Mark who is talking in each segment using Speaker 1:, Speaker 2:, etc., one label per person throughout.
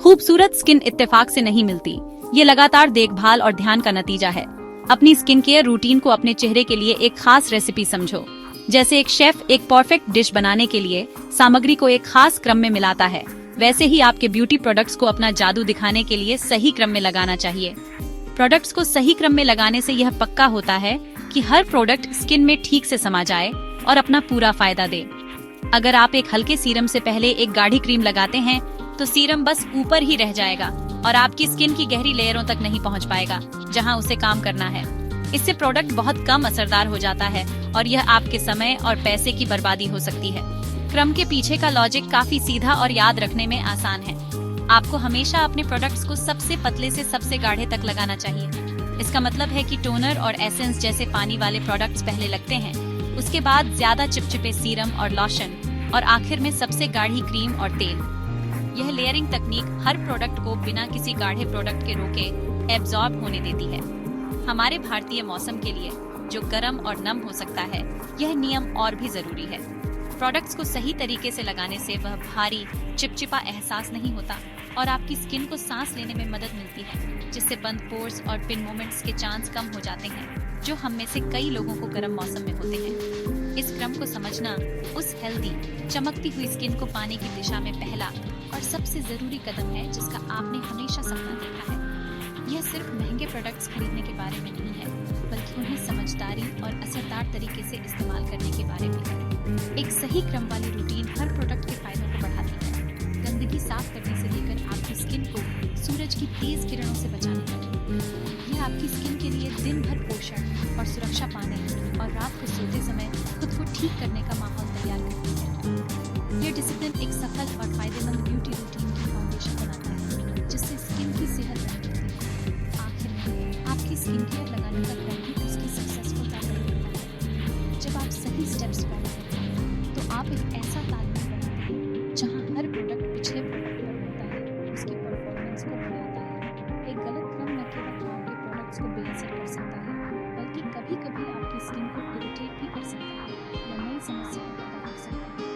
Speaker 1: खूबसूरत स्किन इत्तेफाक से नहीं मिलती, ये लगातार देखभाल और ध्यान का नतीजा है। अपनी स्किन केयर रूटीन को अपने चेहरे के लिए एक खास रेसिपी समझो। जैसे एक शेफ एक परफेक्ट डिश बनाने के लिए सामग्री को एक खास क्रम में मिलाता है, वैसे ही आपके ब्यूटी प्रोडक्ट्स को अपना जादू दिखाने के लिए सही क्रम में लगाना चाहिए। प्रोडक्ट्स को सही क्रम में लगाने से यह पक्का होता है कि हर प्रोडक्ट स्किन में ठीक से समा जाए और अपना पूरा फायदा दे। अगर आप एक हल्के सीरम से पहले एक गाढ़ी क्रीम लगाते हैं, तो सीरम बस ऊपर ही रह जाएगा और आपकी स्किन की गहरी लेयरों तक नहीं पहुंच पाएगा, जहां उसे काम करना है। इससे प्रोडक्ट बहुत कम असरदार हो जाता है और यह आपके समय और पैसे की बर्बादी हो सकती है। क्रम के पीछे का लॉजिक काफी सीधा और याद रखने में आसान है। आपको हमेशा अपने प्रोडक्ट्स को सबसे पतले से सबसे गाढ़े तक लगाना चाहिए। इसका मतलब है कि टोनर और एसेंस जैसे पानी वाले प्रोडक्ट्स पहले लगते हैं, उसके बाद ज्यादा चिपचिपे सीरम और लोशन और आखिर में सबसे गाढ़ी क्रीम और तेल। यह लेयरिंग तकनीक हर प्रोडक्ट को बिना किसी गाढ़े प्रोडक्ट के रोके एब्जॉर्ब होने देती है। हमारे भारतीय मौसम के लिए, जो गर्म और नम हो सकता है, यह नियम और भी जरूरी है। प्रोडक्ट्स को सही तरीके से लगाने से वह भारी चिपचिपा एहसास नहीं होता और आपकी स्किन को सांस लेने में मदद मिलती है, जिससे बंद पोर्स और पिन मोमेंट्स के चांस कम हो जाते हैं, जो हम में से कई लोगों को गर्म मौसम में होते हैं। इस क्रम को समझना उस हेल्दी, चमकती हुई स्किन को पाने की दिशा में पहला और सबसे जरूरी कदम है, जिसका आपने हमेशा सपना देखा है। यह सिर्फ महंगे प्रोडक्ट्स खरीदने के बारे में नहीं है, बल्कि उन्हें समझदारी और असरदार तरीके से इस्तेमाल करने के बारे में है। एक सही क्रम वाली रूटीन हर प्रोडक्ट के फायदों को बढ़ाती है। गंदगी साफ करने से लेकर आपकी स्किन को सूरज की तेज किरणों से बचाने तक, यह आपकी स्किन के लिए दिन भर पोषण और सुरक्षा पाने और रात को सोते समय खुद को ठीक करने का माहौल तैयार करती है। यह डिसिप्लिन एक सफल और फायदेमंद ब्यूटी रूटीन की फाउंडेशन बनाता है, जिससे स्किन की सेहत बनी रहती है। आखिर में आपकी स्किन केयर लगाने का क्रम भी उसकी सक्सेसफुल तय करता है। जब आप सही स्टेप्स फॉलो करते हैं, तो आप एक ऐसा तालमेल बनाते हैं जहां हर प्रोडक्ट पिछले प्रोडक्ट पर होता है, उसकी परफॉर्मेंस को बढ़ाता है। एक गलत क्रम न केवल आपके प्रोडक्ट्स को बेअसर कर सकता है, बल्कि कभी-कभी आपकी स्किन को इरिटेट भी कर सकता है या नई समस्याएं पैदा कर सकता है।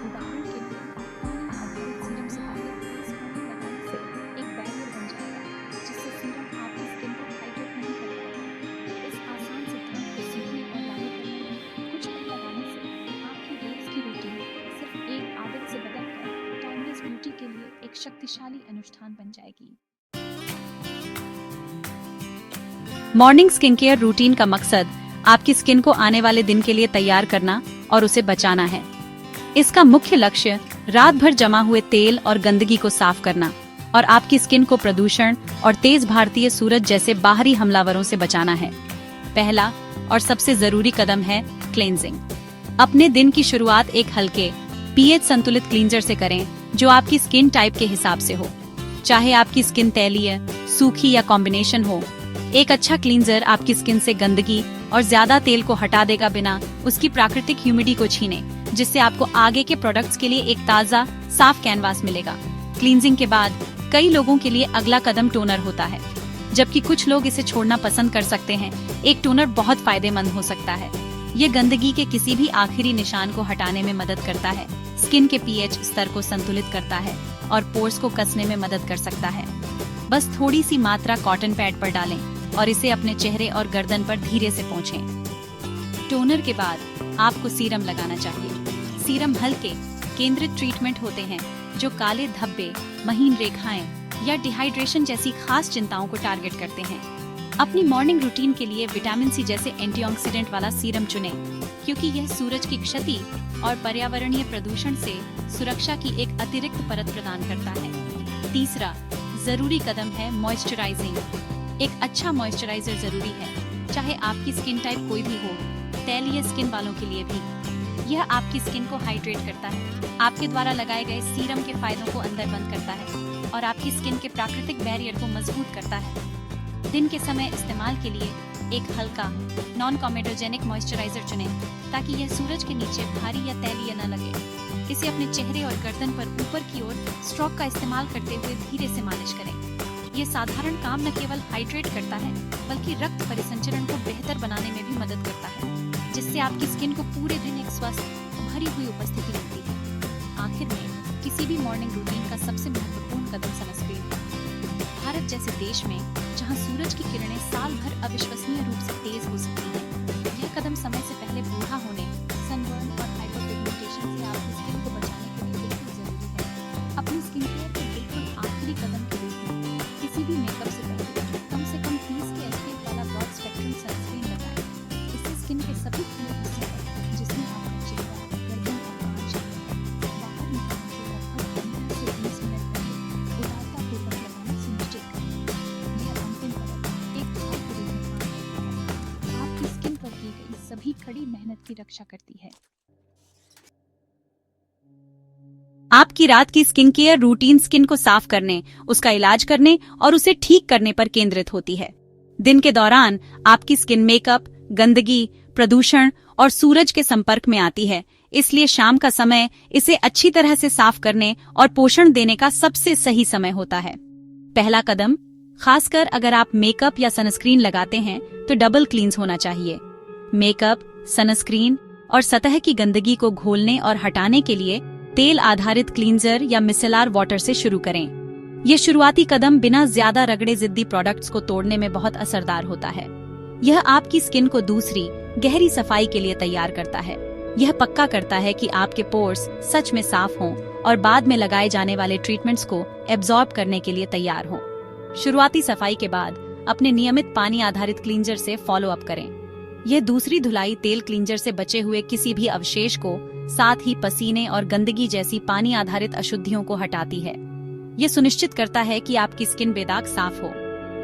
Speaker 1: उदाहरण के लिए, पानी आधारित सीरम से पहले फेस पानी लगाने से एक बैरियर बन जाएगा, जिससे सीरम आपकी स्किन को हाइड्रेट नहीं कर पाएगा। इस आसान सिद्धांत को सीखने और लागू करने में कुछ पल लगाने से आपकी रोज की रूटीन सिर्फ एक आदत से बदलकर टाइमलेस ब्यूटी के लिए एक शक्तिशाली अनुष्ठान बन जाएगी। मॉर्निंग स्किन केयर रूटीन का मकसद आपकी स्किन को आने वाले दिन के लिए तैयार करना और उसे बचाना है। इसका मुख्य लक्ष्य रात भर जमा हुए तेल और गंदगी को साफ करना और आपकी स्किन को प्रदूषण और तेज भारतीय सूरज जैसे बाहरी हमलावरों से बचाना है। पहला और सबसे जरूरी कदम है क्लेंजिंग। अपने दिन की शुरुआत एक हल्के पीएच संतुलित क्लींजर से करें, जो आपकी स्किन टाइप के हिसाब से हो। चाहे आपकी स्किन तैलीय, सूखी या कॉम्बिनेशन हो, एक अच्छा क्लींजर आपकी स्किन से गंदगी और ज्यादा तेल को हटा देगा, बिना उसकी प्राकृतिक ह्यूमिडिटी को छीने, जिससे आपको आगे के प्रोडक्ट्स के लिए एक ताज़ा, साफ कैनवास मिलेगा। क्लींजिंग के बाद कई लोगों के लिए अगला कदम टोनर होता है, जबकि कुछ लोग इसे छोड़ना पसंद कर सकते हैं। एक टोनर बहुत फायदेमंद हो सकता है। ये गंदगी के किसी भी आखिरी निशान को हटाने में मदद करता है, स्किन के पीएच स्तर को संतुलित करता है और पोर्स को कसने में मदद कर सकता है। बस थोड़ी सी मात्रा कॉटन पैड पर डालें और इसे अपने चेहरे और गर्दन पर धीरे से पोंछें। टोनर के बाद आपको सीरम लगाना चाहिए। सीरम हल्के, केंद्रित ट्रीटमेंट होते हैं जो काले धब्बे, महीन रेखाएं या डिहाइड्रेशन जैसी खास चिंताओं को टारगेट करते हैं। अपनी मॉर्निंग रूटीन के लिए विटामिन सी जैसे एंटीऑक्सीडेंट वाला सीरम चुनें, क्योंकि यह सूरज की क्षति और पर्यावरणीय प्रदूषण से सुरक्षा की एक अतिरिक्त परत प्रदान करता है। तीसरा जरूरी कदम है मॉइस्चराइजिंग। एक अच्छा मॉइस्चराइजर जरूरी है, चाहे आपकी स्किन टाइप कोई भी हो, तैलीय स्किन वालों के लिए भी। यह आपकी स्किन को हाइड्रेट करता है, आपके द्वारा लगाए गए सीरम के फायदों को अंदर बंद करता है और आपकी स्किन के प्राकृतिक बैरियर को मजबूत करता है। दिन के समय इस्तेमाल के लिए एक हल्का, नॉन कॉमेडोजेनिक मॉइस्चराइजर चुनें, ताकि यह सूरज के नीचे भारी या तैलीय न लगे। इसे अपने चेहरे और गर्दन पर ऊपर की ओर स्ट्रोक का इस्तेमाल करते हुए धीरे से मालिश करें। ये साधारण काम न केवल हाइड्रेट करता है, बल्कि रक्त परिसंचरण को बेहतर बनाने में भी मदद करता है, जिससे आपकी स्किन को पूरे दिन एक स्वस्थ, भरी हुई उपस्थिति मिलती है। आखिर में किसी भी मॉर्निंग रूटीन का सबसे महत्वपूर्ण कदम सनस्क्रीन भारत जैसे देश में जहां सूरज की किरणें साल भर अविश्वसनीय रूप से तेज हो सकती हैं, यह कदम समय से पहले बूढ़ा होने, सनबर्न और हाइपरपिगमेंटेशन से आपकी स्किन को बचाने के लिए बिल्कुल जरूरी है। अपनी स्किन केयर के बिल्कुल आखिरी कदम के रूप में किसी भी मेकअप से पहले कम से कम 30 के एसपीएफ वाला ब्रॉड स्पेक्ट्रम सनस्क्रीन लगाएं। इससे स्किन के सभी खुले हिस्से पर, जिसमें आपका चेहरा, गर्दन और कान शामिल है, बाहर निकलने से लगभग 15 से 20 मिनट पहले उदारतापूर्वक लगाना सुनिश्चित करें। यह अंतिम कदम एक घाव के रूप में काम करता है, आपकी स्किन पर की गई सभी कड़ी मेहनत की रक्षा करती है। आपकी रात की स्किन केयर रूटीन स्किन को साफ करने, उसका इलाज करने और उसे ठीक करने पर केंद्रित होती है। दिन के दौरान आपकी स्किन मेकअप, गंदगी, प्रदूषण और सूरज के संपर्क में आती है, इसलिए शाम का समय इसे अच्छी तरह से साफ करने और पोषण देने का सबसे सही समय होता है। पहला कदम, खासकर अगर आप मेकअप या सनस्क्रीन लगाते हैं तो डबल क्लींस होना चाहिए। मेकअप, सनस्क्रीन और सतह की गंदगी को घोलने और हटाने के लिए तेल आधारित क्लींजर या मिसेलार वाटर से शुरू करें। ये शुरुआती कदम बिना ज्यादा रगड़े जिद्दी प्रोडक्ट्स को तोड़ने में बहुत असरदार होता है। यह आपकी स्किन को दूसरी गहरी सफाई के लिए तैयार करता है। यह पक्का करता है कि आपके पोर्स सच में साफ हों और बाद में लगाए जाने वाले ट्रीटमेंट्स को एब्जॉर्ब करने के लिए तैयार हों। शुरुआती सफाई के बाद अपने नियमित पानी आधारित क्लींजर से फॉलो अप करें। यह दूसरी धुलाई तेल क्लींजर से बचे हुए किसी भी अवशेष को, साथ ही पसीने और गंदगी जैसी पानी आधारित अशुद्धियों को हटाती है। यह सुनिश्चित करता है कि आपकी स्किन बेदाग साफ हो।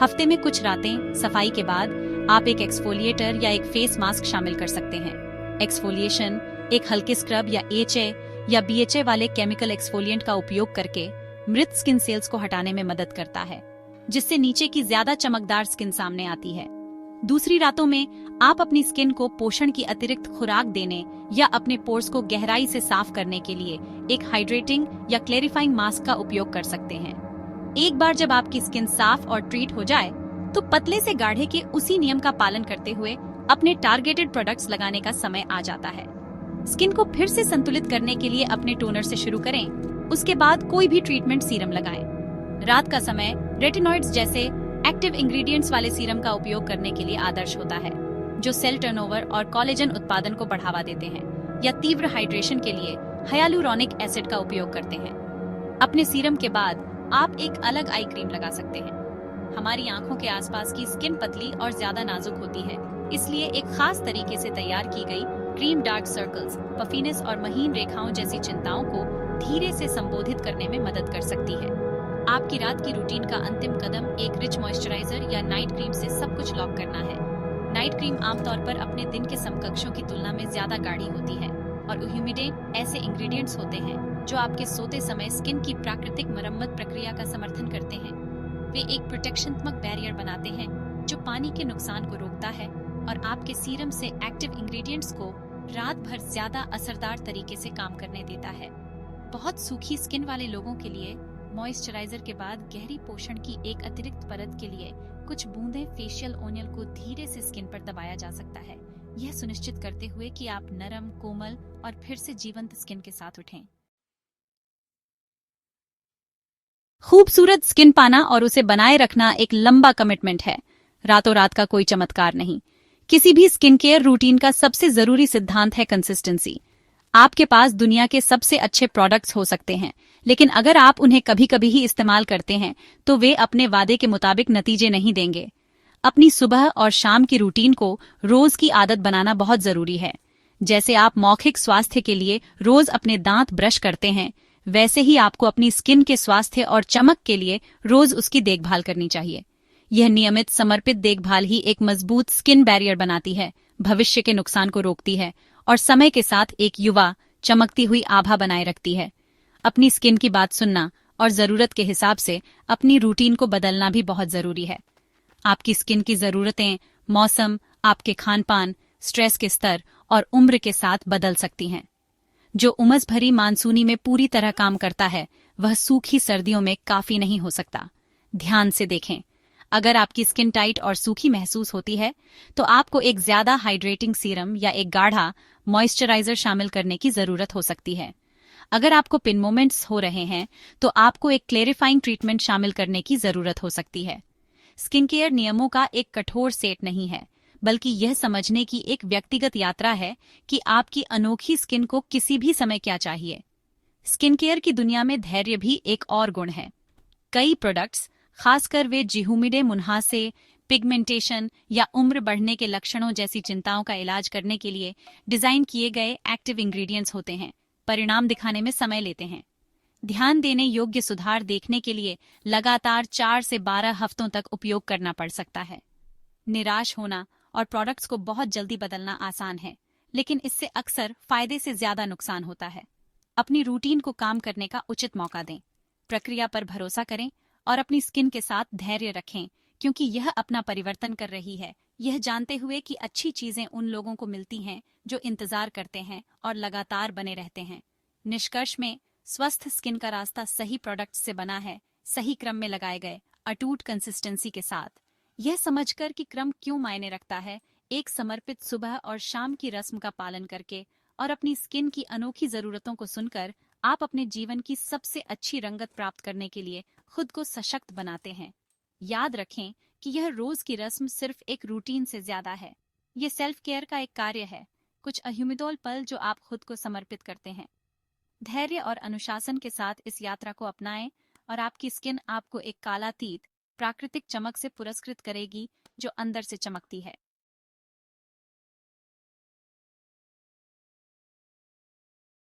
Speaker 1: हफ्ते में कुछ रातें सफाई के बाद आप एक एक्सफोलिएटर या एक फेस मास्क शामिल कर सकते हैं। एक्सफोलिएशन एक हल्के स्क्रब या एचए या बीएचए वाले केमिकल एक्सफोलिएंट का उपयोग करके मृत स्किन सेल्स को हटाने में मदद करता है, जिससे नीचे की ज्यादा चमकदार स्किन सामने आती है। दूसरी रातों में आप अपनी स्किन को पोषण की अतिरिक्त खुराक देने या अपने पोर्स को गहराई से साफ करने के लिए एक हाइड्रेटिंग या क्लेरिफाइंग मास्क का उपयोग कर सकते हैं। एक बार जब आपकी स्किन साफ और ट्रीट हो जाए तो पतले से गाढ़े के उसी नियम का पालन करते हुए अपने टारगेटेड प्रोडक्ट्स लगाने का समय आ जाता है। स्किन को फिर से संतुलित करने के लिए अपने टोनर से शुरू करें, उसके बाद कोई भी ट्रीटमेंट सीरम लगाएं। रात का समय रेटिनॉइड्स जैसे एक्टिव इंग्रेडिएंट्स वाले सीरम का उपयोग करने के लिए आदर्श होता है, जो सेल टर्नओवर और कोलेजन उत्पादन को बढ़ावा देते हैं, या तीव्र हाइड्रेशन के लिए हाइलुरोनिक एसिड का उपयोग करते हैं। अपने सीरम के बाद आप एक अलग आई क्रीम लगा सकते हैं। हमारी आंखों के आसपास की स्किन पतली और ज्यादा नाजुक होती है, इसलिए एक खास तरीके से तैयार की गई क्रीम डार्क सर्कल्स, पफीनेस और महीन रेखाओं जैसी चिंताओं को धीरे से संबोधित करने में मदद कर सकती है। आपकी रात की रूटीन का अंतिम कदम एक रिच मॉइस्चराइजर या नाइट क्रीम से सब कुछ लॉक करना है। नाइट क्रीम आमतौर पर अपने दिन के समकक्षों की तुलना में ज्यादा गाढ़ी होती है और ह्यूमिडेंट ऐसे इंग्रेडिएंट्स होते हैं जो आपके सोते समय स्किन की प्राकृतिक मरम्मत प्रक्रिया का समर्थन करते हैं। वे एक प्रोटेक्शनात्मक बैरियर बनाते हैं जो पानी के नुकसान को रोकता है और आपके सीरम से एक्टिव इंग्रेडिएंट्स को रात भर ज्यादा असरदार तरीके से काम करने देता है। बहुत सूखी स्किन वाले लोगों के लिए मॉइस्चराइजर के बाद गहरी पोषण की एक अतिरिक्त परत के लिए कुछ बूंदें फेशियल ऑयल को धीरे से स्किन पर दबाया जा सकता है, यह सुनिश्चित करते हुए कि आप नरम, कोमल और फिर से जीवंत स्किन के साथ उठें। खूबसूरत स्किन पाना और उसे बनाए रखना एक लंबा कमिटमेंट है, रातों रात का कोई चमत्कार नहीं। किसी भी स्किन केयर रूटीन का सबसे जरूरी सिद्धांत है कंसिस्टेंसी। आपके पास दुनिया के सबसे अच्छे प्रोडक्ट्स हो सकते हैं, लेकिन अगर आप उन्हें कभी कभी ही इस्तेमाल करते हैं तो वे अपने वादे के मुताबिक नतीजे नहीं देंगे। अपनी सुबह और शाम की रूटीन को रोज की आदत बनाना बहुत जरूरी है। जैसे आप मौखिक स्वास्थ्य के लिए रोज अपने दांत ब्रश करते हैं, वैसे ही आपको अपनी स्किन के स्वास्थ्य और चमक के लिए रोज उसकी देखभाल करनी चाहिए। यह नियमित समर्पित देखभाल ही एक मजबूत स्किन बैरियर बनाती है, भविष्य के नुकसान को रोकती है और समय के साथ एक युवा चमकती हुई आभा बनाए रखती है। अपनी स्किन की बात सुनना और जरूरत के हिसाब से अपनी रूटीन को बदलना भी बहुत जरूरी है। आपकी स्किन की जरूरतें मौसम, आपके खानपान, स्ट्रेस के स्तर और उम्र के साथ बदल सकती हैं। जो उमस भरी मानसूनी में पूरी तरह काम करता है, वह सूखी सर्दियों में काफी नहीं हो सकता। ध्यान से देखें, अगर आपकी स्किन टाइट और सूखी महसूस होती है तो आपको एक ज्यादा हाइड्रेटिंग सीरम या एक गाढ़ा मॉइस्चराइजर शामिल करने की जरूरत हो सकती है। अगर आपको पिन मोमेंट्स हो रहे हैं तो आपको एक क्लेरिफाइंग ट्रीटमेंट शामिल करने की जरूरत हो सकती है। स्किन केयर नियमों का एक कठोर सेट नहीं है, बल्कि यह समझने की एक व्यक्तिगत यात्रा है कि आपकी अनोखी स्किन को किसी भी समय क्या चाहिए। स्किन केयर की दुनिया में धैर्य भी एक और गुण है। कई प्रोडक्ट्स, खासकर वे जिहुमिडे मुहासे, पिगमेंटेशन या उम्र बढ़ने के लक्षणों जैसी चिंताओं का इलाज करने के लिए डिजाइन किए गए एक्टिव इंग्रेडिएंट्स होते हैं, परिणाम दिखाने में समय लेते हैं। ध्यान देने योग्य सुधार देखने के लिए लगातार 4 से 12 हफ्तों तक उपयोग करना पड़ सकता है। निराश होना और प्रोडक्ट्स को बहुत जल्दी बदलना आसान है, लेकिन इससे अक्सर फायदे से ज्यादा नुकसान होता है। अपनी रूटीन को काम करने का उचित मौका दें, प्रक्रिया पर भरोसा करें और अपनी स्किन के साथ धैर्य रखें, क्योंकि यह अपना परिवर्तन कर रही है, यह जानते हुए कि अच्छी चीजें उन लोगों को मिलती हैं जो इंतजार करते हैं और लगातार बने रहते हैं। निष्कर्ष में, स्वस्थ स्किन का रास्ता सही प्रोडक्ट्स से बना है, सही क्रम में लगाए गए अटूट कंसिस्टेंसी के साथ। यह समझकर कि क्रम क्यों मायने रखता है, एक समर्पित सुबह और शाम की रस्म का पालन करके और अपनी स्किन की अनोखी जरूरतों को सुनकर आप अपने जीवन की सबसे अच्छी रंगत प्राप्त करने के लिए खुद को सशक्त बनाते हैं। याद रखें कि यह रोज की रस्म सिर्फ एक रूटीन से ज्यादा है। यह सेल्फ केयर का एक कार्य है, कुछ अह्युमिदोल पल जो आप खुद को समर्पित करते हैं। धैर्य और अनुशासन के साथ इस यात्रा को अपनाएं और आपकी स्किन आपको एक कालातीत, प्राकृतिक चमक से पुरस्कृत करेगी जो अंदर से चमकती है।